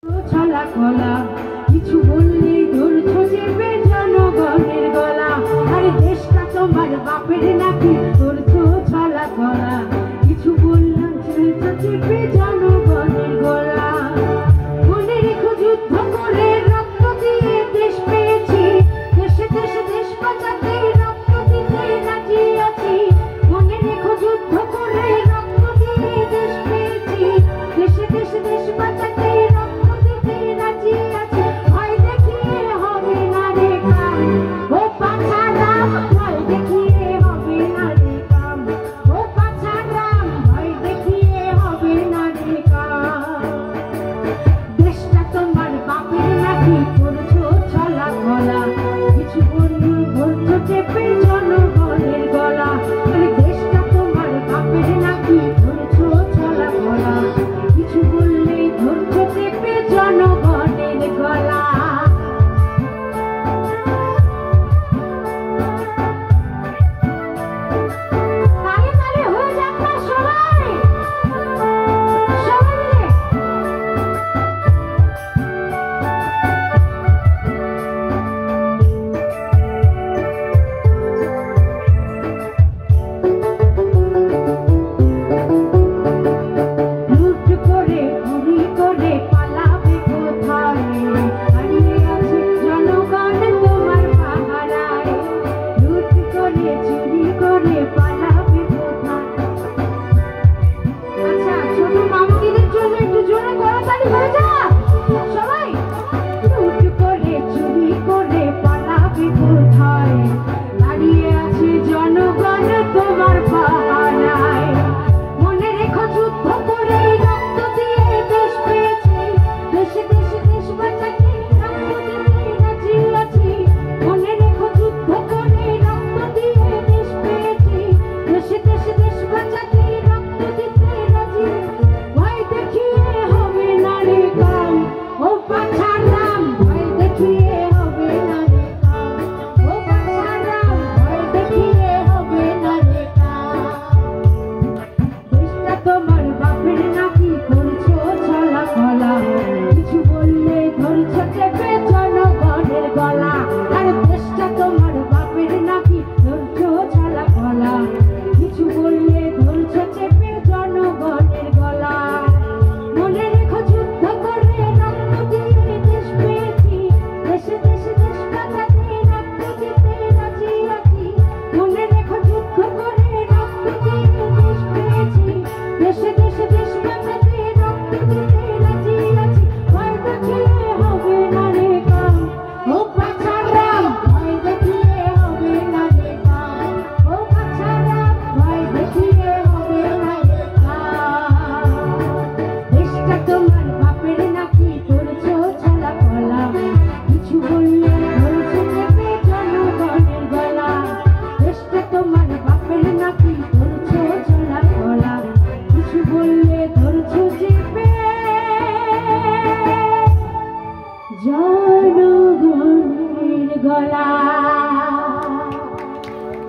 ছলা কলা কিছু বললে ধরছো চেপে জনগণের গলা। আরে দেশটা তোমার বাপের নাকি ধরছো ছলা কলা কিছু বললাম ছেড়েছো চেপে জনগণের গলা। মনে রেখো যুদ্ধ করে রক্ত দিয়ে দেশ পেয়েছি, দেশে দেশে দেশ বাঁচাতে রক্ত দিতে রাজি আছি। মনে রেখো যুদ্ধ করে রক্ত দিয়ে দেশ পেয়েছি, দেশে দেশে দেশ বাঁচাতে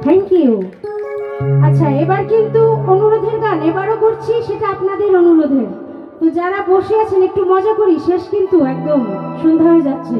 থ্যাংক ইউ। আচ্ছা, এবার কিন্তু অনুরোধের গান এবারও করছি, সেটা আপনাদের অনুরোধের। তো যারা বসে আছেন একটু মজা করি, শেষ কিন্তু একদম সন্ধ্যা হয়ে যাচ্ছে।